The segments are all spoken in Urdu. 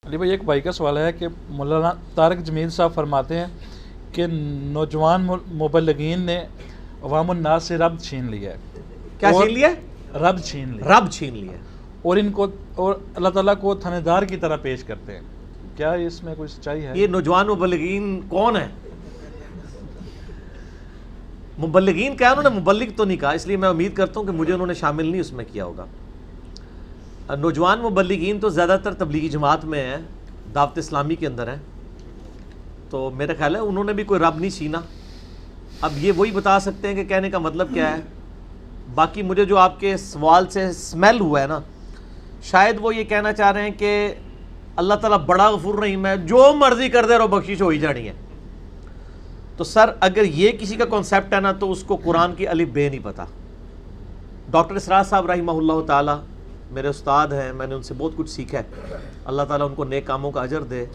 علی بھائی، ایک بھائی کا سوال ہے کہ مولانا طارق جمیل صاحب فرماتے ہیں کہ نوجوان مبلغین نے عوام الناس سے رب چھین لیا ہے. کیا چھین لیا؟ رب چھین لیا. رب چھین لیا اور ان کو اور اللہ تعالیٰ کو تھانے دار کی طرح پیش کرتے ہیں. کیا اس میں کوئی سچائی ہے؟ یہ نوجوان مبلغین کون ہیں؟ مبلغین کیا؟ انہوں نے مبلغ تو نہیں کہا، اس لیے میں امید کرتا ہوں کہ مجھے انہوں نے شامل نہیں اس میں کیا ہوگا. نوجوان مبلغین تو زیادہ تر تبلیغی جماعت میں ہیں، دعوت اسلامی کے اندر ہیں، تو میرا خیال ہے انہوں نے بھی کوئی رب نہیں چھینا. اب یہ وہی بتا سکتے ہیں کہ کہنے کا مطلب کیا ہے. باقی مجھے جو آپ کے سوال سے سمیل ہوا ہے نا، شاید وہ یہ کہنا چاہ رہے ہیں کہ اللہ تعالیٰ بڑا غفور رحیم ہے، جو مرضی کر دے رہو بخشش ہو ہی جانی ہے. تو سر اگر یہ کسی کا کانسیپٹ ہے نا تو اس کو قرآن کی الف بے نہیں پتا. ڈاکٹر اسرار صاحب رحمہ اللہ تعالیٰ میرے استاد ہیں، میں نے ان سے بہت کچھ سیکھا ہے. اللہ تعالیٰ ان کو نیک کاموں کا اجر دے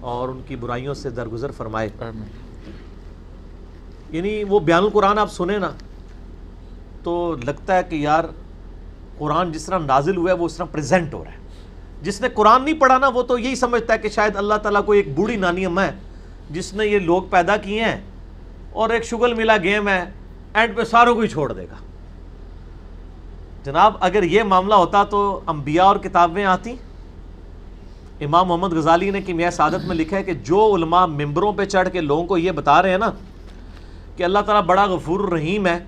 اور ان کی برائیوں سے درگزر فرمائے. یعنی وہ بیان القرآن آپ سنیں نا تو لگتا ہے کہ یار قرآن جس طرح نازل ہوا ہے وہ اس طرح پریزنٹ ہو رہا ہے. جس نے قرآن نہیں پڑھا نا وہ تو یہی سمجھتا ہے کہ شاید اللہ تعالیٰ کو ایک بوڑھی نانی اماں ہے جس نے یہ لوگ پیدا کیے ہیں اور ایک شغل ملا گیم ہے، اینڈ پہ ساروں کو ہی چھوڑ دے گا. جناب اگر یہ معاملہ ہوتا تو انبیاء اور کتابیں آتی. امام محمد غزالی نے کیمیائے سعادت میں لکھا ہے کہ جو علماء ممبروں پہ چڑھ کے لوگوں کو یہ بتا رہے ہیں نا کہ اللہ تعالیٰ بڑا غفور الرحیم ہے،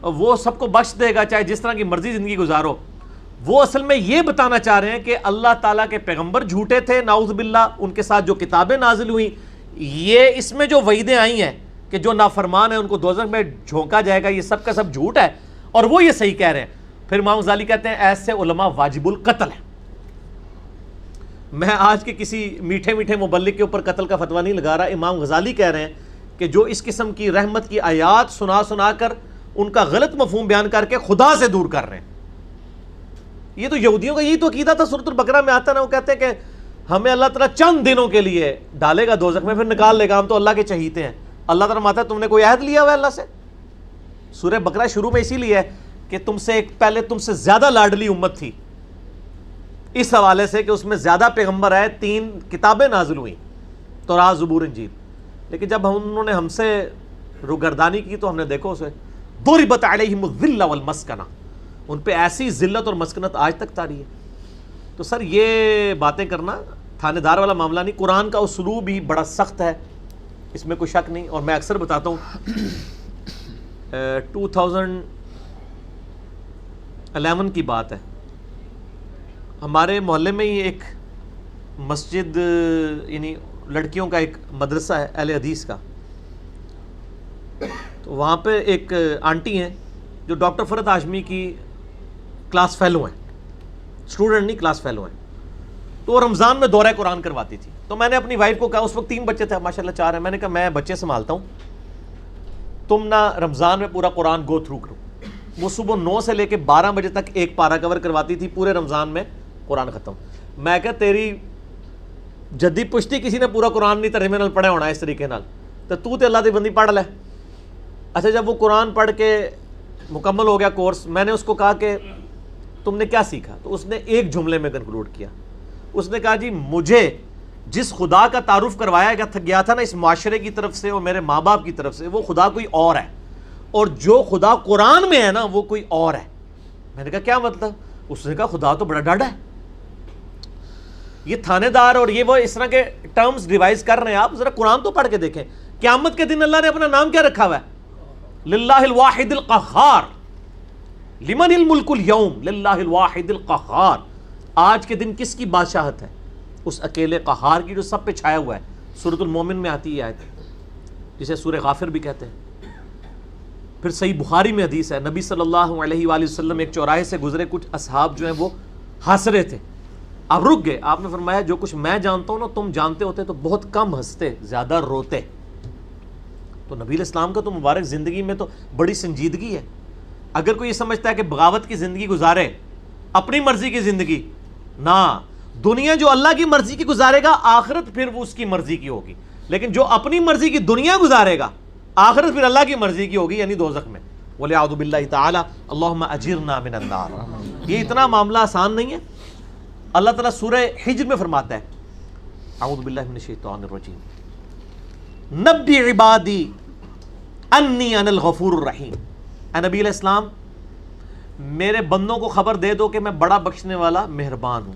وہ سب کو بخش دے گا چاہے جس طرح کی مرضی زندگی گزارو، وہ اصل میں یہ بتانا چاہ رہے ہیں کہ اللہ تعالیٰ کے پیغمبر جھوٹے تھے نعوذ باللہ، ان کے ساتھ جو کتابیں نازل ہوئیں، یہ اس میں جو وعیدیں آئی ہیں کہ جو نافرمان ہیں ان کو دوزخ میں جھونکا جائے گا، یہ سب کا سب جھوٹ ہے اور وہ یہ صحیح کہہ رہے ہیں. پھر امام غزالی کہتے ہیں ایسے علماء واجب القتل ہیں. میں آج کے کسی میٹھے میٹھے مبلغ کے اوپر قتل کا فتویٰ نہیں لگا رہا. امام غزالی کہہ رہے ہیں کہ جو اس قسم کی رحمت کی آیات سنا سنا کر ان کا غلط مفہوم بیان کر کے خدا سے دور کر رہے ہیں. یہ تو یہودیوں کا یہی تو عقیدہ تھا. سورۃ البقرہ میں آتا نا، وہ کہتے ہیں کہ ہمیں اللہ تعالیٰ چند دنوں کے لیے ڈالے گا دوزخ میں پھر نکال لے گا، ہم تو اللہ کے چہیتے ہیں. اللہ تعالیٰ ماتا ہے تم نے کوئی عہد لیا ہوا ہے اللہ سے؟ سورہ بقرہ شروع میں اسی لیے ہے کہ تم سے ایک پہلے تم سے زیادہ لاڈلی امت تھی، اس حوالے سے کہ اس میں زیادہ پیغمبر آئے، 3 کتابیں نازل ہوئیں، تورات زبور انجیل. لیکن جب انہوں نے ہم سے روگردانی کی تو ہم نے دیکھو اسے ضربت علیہم الذلہ والمسکنہ، ان پہ ایسی ذلت اور مسکنت آج تک طاری ہے. تو سر یہ باتیں کرنا تھانے دار والا معاملہ نہیں. قرآن کا اسلوب ہی بڑا سخت ہے، اس میں کوئی شک نہیں. اور میں اکثر بتاتا ہوں 2011 کی بات ہے، ہمارے محلے میں ہی ایک مسجد، یعنی لڑکیوں کا ایک مدرسہ ہے اہل حدیث کا. تو وہاں پہ ایک آنٹی ہیں جو ڈاکٹر فرحت ہاشمی کی کلاس فیلو ہیں، اسٹوڈنٹ نہیں کلاس فیلو ہیں. تو وہ رمضان میں دورہ قرآن کرواتی تھی. تو میں نے اپنی وائف کو کہا، اس وقت 3 بچے تھے، ماشاءاللہ 4 ہیں، میں نے کہا میں بچے سنبھالتا ہوں، تم نہ رمضان میں پورا قرآن گو تھرو کرو. وہ صبح 9 سے لے کے 12 بجے تک ایک پارہ کور کرواتی تھی، پورے رمضان میں قرآن ختم. میں کہا تیری جدی پشتی کسی نے پورا قرآن نہیں ترجمے نال پڑھا ہونا اس طریقے نال، تو تے اللہ دی بندی پڑھ لے. اچھا جب وہ قرآن پڑھ کے مکمل ہو گیا کورس، میں نے اس کو کہا کہ تم نے کیا سیکھا؟ تو اس نے ایک جملے میں کنکلوڈ کیا. اس نے کہا جی مجھے جس خدا کا تعارف کروایا گیا تھا نا اس معاشرے کی طرف سے اور میرے ماں باپ کی طرف سے، وہ خدا کوئی اور ہے، اور جو خدا قرآن میں ہے نا وہ کوئی اور ہے. میں نے کہا کیا مطلب؟ اس نے کہا خدا تو بڑا ڈاڈا ہے. یہ تھانے دار اور یہ وہ اس طرح کے ٹرمز ڈیوائز کر رہے ہیں. آپ ذرا قرآن تو پڑھ کے دیکھیں. قیامت کے دن اللہ نے اپنا نام کیا رکھا ہوا ہے؟ للہ الواحد القہار. لمن الملک اليوم للہ الواحد القہار. آج کے دن کس کی بادشاہت ہے؟ اس اکیلے قہار کی جو سب پہ چھایا ہوا ہے. سورۃ المومن میں آتی ہے آیت، جسے سورہ غافر بھی کہتے ہیں. پھر صحیح بخاری میں حدیث ہے، نبی صلی اللہ علیہ وآلہ وسلم ایک چوراہے سے گزرے، کچھ اصحاب جو ہیں وہ ہنس رہے تھے، آپ رک گئے. آپ نے فرمایا جو کچھ میں جانتا ہوں نا تم جانتے ہوتے تو بہت کم ہنستے، زیادہ روتے. تو نبی علیہ السلام کا تو مبارک زندگی میں تو بڑی سنجیدگی ہے. اگر کوئی یہ سمجھتا ہے کہ بغاوت کی زندگی گزارے، اپنی مرضی کی زندگی، نہ، دنیا جو اللہ کی مرضی کی گزارے گا آخرت پھر وہ اس کی مرضی کی ہوگی. لیکن جو اپنی مرضی کی دنیا گزارے گا آخرت پھر اللہ کی مرضی کی ہوگی، یعنی دوزخ میں. وَلِعَوْذُ بِاللَّهِ تَعَالَى اللہم اجرنا من النار. یہ اتنا معاملہ آسان نہیں ہے. اللہ تعالیٰ سورہ حجر میں فرماتا ہے اعوذ باللہ من الشیطان الرجیم، نبی عبادی انی انا الغفور الرحیم، اے نبی علیہ السلام میرے بندوں کو خبر دے دو کہ میں بڑا بخشنے والا مہربان ہوں،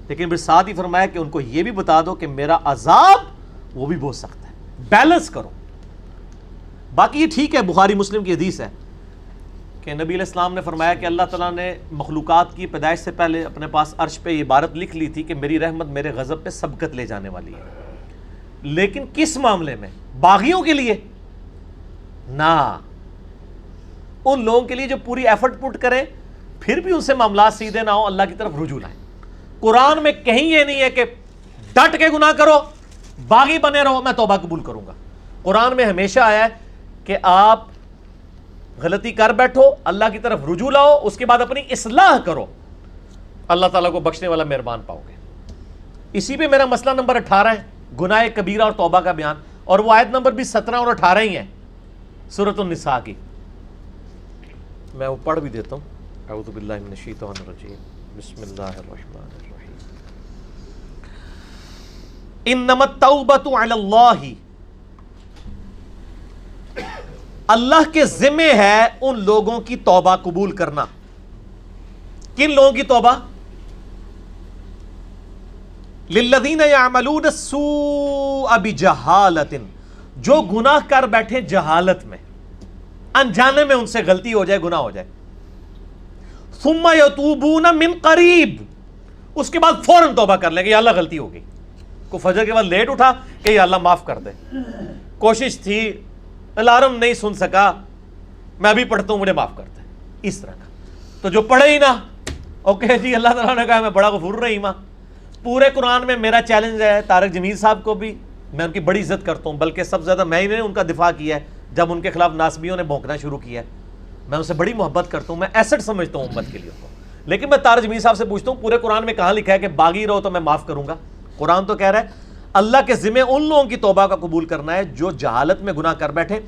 لیکن پھر ساتھ ہی فرمایا کہ ان کو یہ بھی بتا دو کہ میرا عذاب وہ بھی بہت سخت ہے، بیلنس کرو۔ باقی یہ ٹھیک ہے، بخاری مسلم کی حدیث ہے کہ نبی علیہ السلام نے فرمایا کہ اللہ تعالیٰ نے مخلوقات کی پیدائش سے پہلے اپنے پاس عرش پہ یہ عبارت لکھ لی تھی کہ میری رحمت میرے غضب پہ سبقت لے جانے والی ہے، لیکن کس معاملے میں؟ باغیوں کے لیے نہ، ان لوگوں کے لیے جو پوری ایفرٹ پٹ کریں پھر بھی ان سے معاملات سیدھے نہ ہو، اللہ کی طرف رجوع لائیں۔ قرآن میں کہیں یہ نہیں ہے کہ ڈٹ کے گناہ کرو، باغی بنے رہو میں توبہ قبول کروں گا۔ قرآن میں ہمیشہ آیا ہے کہ آپ غلطی کر بیٹھو، اللہ کی طرف رجوع لاؤ، اس کے بعد اپنی اصلاح کرو، اللہ تعالیٰ کو بخشنے والا مہربان پاؤ گے۔ اسی پہ میرا مسئلہ نمبر 18 ہے، گناہ کبیرہ اور توبہ کا بیان، اور وہ آیت نمبر بھی 17 اور 18 ہی ہے سورۃ النساء کی۔ میں وہ پڑھ بھی دیتا ہوں، اعوذ باللہ من الشیطان الرجیم، بسم اللہ الرحمن الرحیم۔ انما التوبۃ علی اللہ، اللہ کے ذمہ ہے ان لوگوں کی توبہ قبول کرنا۔ کن لوگوں کی توبہ؟ للذین یعملون السوء بجہالۃ، جو گناہ کر بیٹھے جہالت میں، انجانے میں ان سے غلطی ہو جائے، گناہ ہو جائے، ثم یتوبون من قریب، اس کے بعد فوراً توبہ کر لیں کہ یا اللہ غلطی ہو گئی، کو فجر کے بعد لیٹ اٹھا کہ یا اللہ معاف کر دے، کوشش تھی، الارم نہیں سن سکا، میں بھی پڑھتا ہوں مجھے معاف کر دے، اس طرح کا۔ تو جو پڑھے ہی نہ، اوکے جی اللہ تعالیٰ نے کہا میں بڑا غفور رحیم ہوں۔ پورے قرآن میں میرا چیلنج ہے، طارق جمیل صاحب کو بھی میں ان کی بڑی عزت کرتا ہوں، بلکہ سب سے زیادہ میں ہی نے ان کا دفاع کیا ہے جب ان کے خلاف ناسبیوں نے بھونکنا شروع کیا ہے، میں ان سے بڑی محبت کرتا ہوں، میں ایسٹ سمجھتا ہوں امت کے لیے ان کو، لیکن میں طارق جمیل صاحب سے پوچھتا ہوں پورے قرآن میں کہاں لکھا ہے کہ باغی رہو تو میں معاف کروں گا؟ قرآن تو کہہ رہا ہے اللہ کے ذمہ ان لوگوں کی توبہ کا قبول کرنا ہے جو جہالت میں گناہ کر بیٹھے،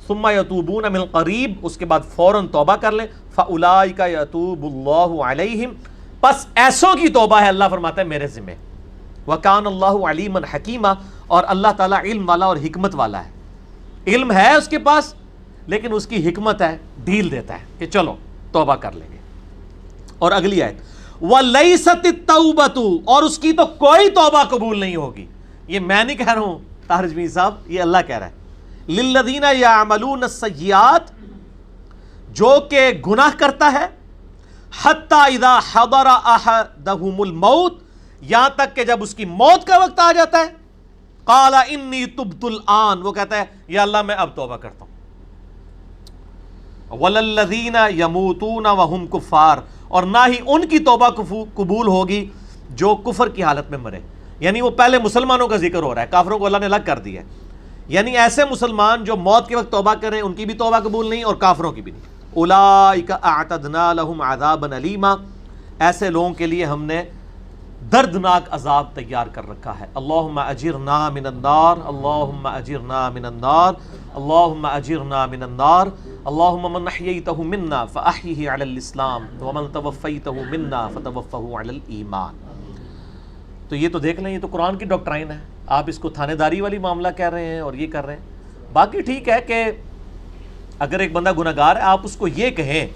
ثم یتوبون من قریب، اس کے بعد فوراً توبہ کر لیں، فاولئک یتوب اللہ علیہم، پس ایسوں کی توبہ ہے اللہ فرماتا ہے میرے ذمہ، وکان اللہ علیما حکیما، اور اللہ تعالیٰ علم والا اور حکمت والا ہے، علم ہے اس کے پاس لیکن اس کی حکمت ہے، ڈھیل دیتا ہے کہ چلو توبہ کر لیں گے۔ اور اگلی آیت وَلَيْسَتِ التَّوْبَةُ، اور اس کی تو کوئی توبہ قبول نہیں ہوگی، یہ میں نہیں کہہ رہا ہوں طاہر جمیل صاحب، یہ اللہ کہہ رہا ہے، لِلَّذِينَ يَعْمَلُونَ السَّيِّئَاتِ، جو کہ گناہ کرتا ہے، حَتَّى إِذَا حَضَرَ أَحَدَهُمُ الْمَوْتِ، یہاں تک کہ جب اس کی موت کا وقت آ جاتا ہے، قَالَ إِنِّي تُبْتُ الْآن، وہ کہتا ہے یا اللہ میں اب توبہ کرتا ہوں۔ وَلَلَّذِينَ يَمُوتُونَ وَهُمْ كُفَّارٌ، اور نہ ہی ان کی توبہ قبول ہوگی جو کفر کی حالت میں مرے، یعنی وہ پہلے مسلمانوں کا ذکر ہو رہا ہے، کافروں کو اللہ نے الگ کر دیا ہے، یعنی ایسے مسلمان جو موت کے وقت توبہ کریں ان کی بھی توبہ قبول نہیں اور کافروں کی بھی نہیں۔ اولئک اعتدنا لهم عذابا الیما، ایسے لوگوں کے لیے ہم نے دردناک عذاب تیار کر رکھا ہے۔ اللہم اجرنا من النار، اللہم اجرنا من النار، اللہم اجرنا من النار، اللہم من احییتہ منا فاحیہ علی الاسلام ومن توفیتہ منا فتوفہ علی الایمان۔ تو یہ تو دیکھ لیں، یہ تو قرآن کی ڈاکٹرائن ہے، آپ اس کو تھانے داری والی معاملہ کہہ رہے ہیں اور یہ کر رہے ہیں۔ باقی ٹھیک ہے کہ اگر ایک بندہ گناہ گار ہے آپ اس کو یہ کہیں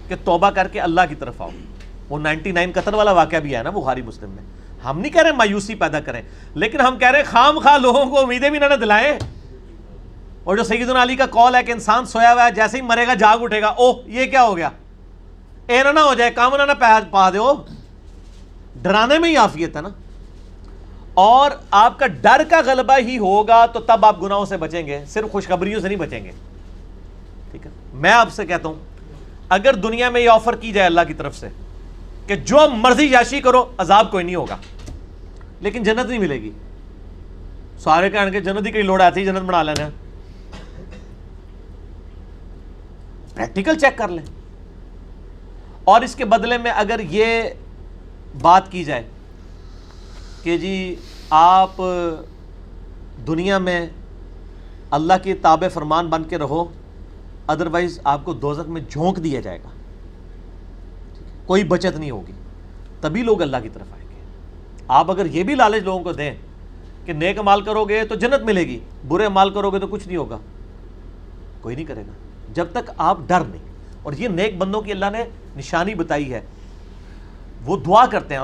کہ توبہ کر کے اللہ کی طرف آؤ، وہ 99 قتل والا واقعہ بھی ہے نا بخاری مسلم میں، ہم نہیں کہہ رہے مایوسی پیدا کریں، لیکن ہم کہہ رہے ہیں خام خواہ لوگوں کو امیدیں بھی نہ دلائیں۔ اور جو سیدنا علی کا قول ہے کہ انسان سویا ہوا ہے جیسے ہی مرے گا جاگ اٹھے گا، اوہ یہ کیا ہو گیا، اینا نہ ہو جائے، کام نہ پا دے، ڈرانے میں ہی عافیت ہے نا۔ اور آپ کا ڈر کا غلبہ ہی ہوگا تو تب آپ گناہوں سے بچیں گے، صرف خوشخبریوں سے نہیں بچیں گے، ٹھیک ہے۔ میں آپ سے کہتا ہوں اگر دنیا میں یہ آفر کی جائے اللہ کی طرف سے کہ جو مرضی یاشی کرو عذاب کوئی نہیں ہوگا لیکن جنت نہیں ملے گی، سارے کہنے کے جنت ہی کئی لوڑ آتی ہے جنت بنا لینا، پریکٹیکل چیک کر لیں۔ اور اس کے بدلے میں اگر یہ بات کی جائے کہ جی آپ دنیا میں اللہ کی تابع فرمان بن کے رہو، ادروائز آپ کو دوزخ میں جھونک دیا جائے گا، کوئی بچت نہیں ہوگی، تبھی لوگ اللہ کی طرف آئیں گے۔ آپ اگر یہ بھی لالچ لوگوں کو دیں کہ نیک عمال کرو گے تو جنت ملے گی، برے عمال کرو گے تو کچھ نہیں ہوگا، کوئی نہیں کرے گا جب تک آپ ڈر نہیں. اور یہ نیک بندوں کی اللہ نے نشانی بتائی ہے، وہ دعا کرتے ہیں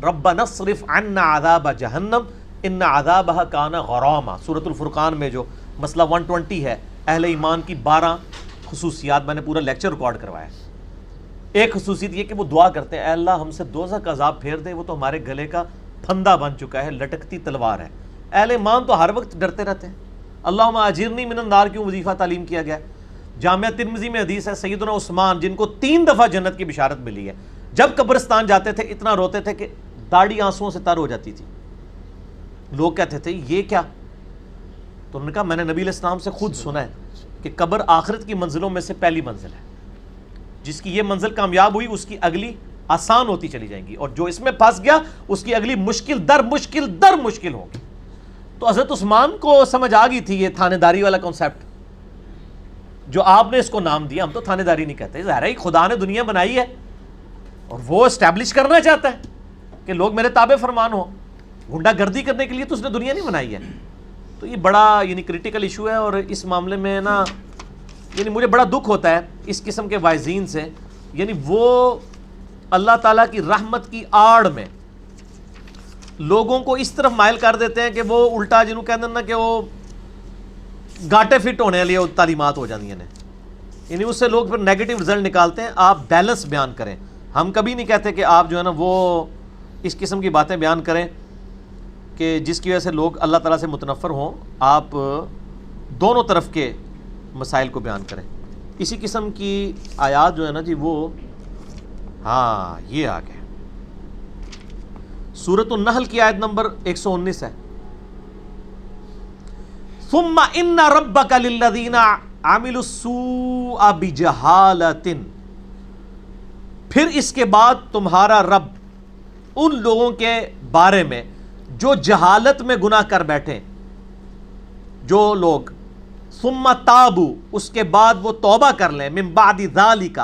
ربنا اصرف عنا عذاب جہنم ان عذابها کان غراما. سورۃ الفرقان میں جو مسئلہ 120 ہے، اہل ایمان کی 12 خصوصیات، میں نے پورا لیکچر ریکارڈ کروایا ہے. ایک خصوصیت یہ کہ وہ دعا کرتے ہیں اے اللہ ہم سے دوزخ کا عذاب پھیر دے، وہ تو ہمارے گلے کا پھندا بن چکا ہے، لٹکتی تلوار ہے. اہل ایمان تو ہر وقت ڈرتے رہتے ہیں. اللہم اجرنی من النار کیوں وظیفہ تعلیم کیا گیا ہے. جامعہ ترمذی میں حدیث ہے، سیدنا عثمان جن کو 3 دفعہ جنت کی بشارت ملی ہے، جب قبرستان جاتے تھے اتنا روتے تھے کہ داڑھی آنسوؤں سے تر ہو جاتی تھی. لوگ کہتے تھے یہ کیا؟ تو انہوں نے کہا میں نے نبی علیہ السلام سے خود سنا ہے کہ قبر آخرت کی منزلوں میں سے پہلی منزل ہے، جس کی یہ منزل کامیاب ہوئی اس کی اگلی آسان ہوتی چلی جائیں گی، اور جو اس میں پھنس گیا اس کی اگلی مشکل در مشکل ہوگی. تو حضرت عثمان کو سمجھ آ گئی تھی یہ تھانے داری والا کنسیپٹ جو آپ نے اس کو نام دیا. ہم تو تھانے داری نہیں کہتے، ظاہر ہے خدا نے دنیا بنائی ہے اور وہ اسٹیبلش کرنا چاہتا ہے کہ لوگ میرے تابع فرمان ہوں. گنڈا گردی کرنے کے لیے تو اس نے دنیا نہیں بنائی ہے. تو یہ بڑا کریٹیکل ایشو ہے، اور اس معاملے میں نا مجھے بڑا دکھ ہوتا ہے اس قسم کے وائزین سے. وہ اللہ تعالیٰ کی رحمت کی آڑ میں لوگوں کو اس طرف مائل کر دیتے ہیں کہ وہ الٹا جنہوں کہتے ہیں نا کہ وہ گاٹے فٹ ہونے والی تعلیمات ہو جاتی ہیں، اس سے لوگ پھر نیگیٹو رزلٹ نکالتے ہیں. آپ بیلنس بیان کریں. ہم کبھی نہیں کہتے کہ آپ جو ہے نا وہ اس قسم کی باتیں بیان کریں کہ جس کی وجہ سے لوگ اللہ تعالیٰ سے متنفر ہوں. آپ دونوں طرف کے مسائل کو بیان کریں. اسی قسم کی آیات جو ہے نا جی وہ یہ آ گئے. سورۃ النحل کی آیت نمبر 119 ہے. ثم ان ربک للذین عملوا السوء بجہالۃ، پھر اس کے بعد تمہارا رب ان لوگوں کے بارے میں جو جہالت میں گناہ کر بیٹھے، جو لوگ ثم تابوا اس کے بعد وہ توبہ کر لیں، من بعد ذالک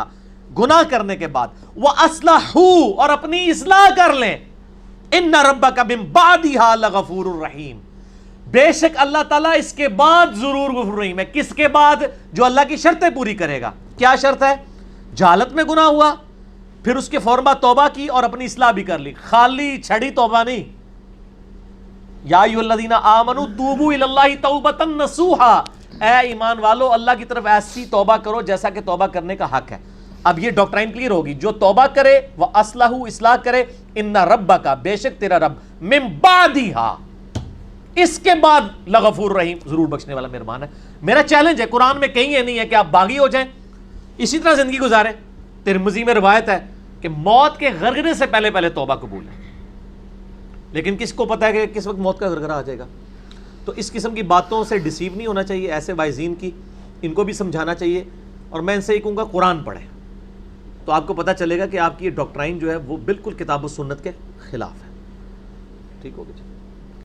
گناہ کرنے کے بعد، واصلحوا اور اپنی اصلاح کر لیں، ان ربک من بعدھا لغفور الرحیم، بے شک اللہ تعالیٰ اس کے بعد ضرور غفور رحیم ہے. کس کے بعد؟ جو اللہ کی شرطیں پوری کرے گا. کیا شرط ہے؟ جہالت میں گناہ ہوا، پھر اس کے فوراً بعد توبہ کی اور اپنی اصلاح بھی کر لی. خالی چھڑی توبہ نہیں. یا ایھا الذین آمنوا توبوا الی اللہ توبۃ نصوحا، اے ایمان والو اللہ کی طرف ایسی توبہ کرو جیسا کہ توبہ کرنے کا حق ہے. اب یہ ڈاکٹرائن کلیئر ہوگی. جو توبہ کرے وہ اصلاح کرے، ان ربک بے شک تیرا رب من بعدھا اس کے بعد لغفور رحیم ضرور بخشنے والا مہربان ہے. میرا چیلنج ہے، قرآن میں کہیں یہ نہیں ہے کہ آپ باغی ہو جائیں اسی طرح زندگی گزاریں. ترمذی میں روایت ہے کہ موت کے غرغرے سے پہلے توبہ قبول ہے، لیکن کس کو پتہ ہے کہ کس وقت موت کا غرغرہ آ جائے گا. تو اس قسم کی باتوں سے ڈیسیو نہیں ہونا چاہیے. ایسے وائزین کی ان کو بھی سمجھانا چاہیے، اور میں ان سے یہ کہوں گا قرآن پڑھیں تو آپ کو پتہ چلے گا کہ آپ کی یہ ڈاکٹرائن جو ہے وہ بالکل کتاب و سنت کے خلاف ہے. ٹھیک ہوگا جی.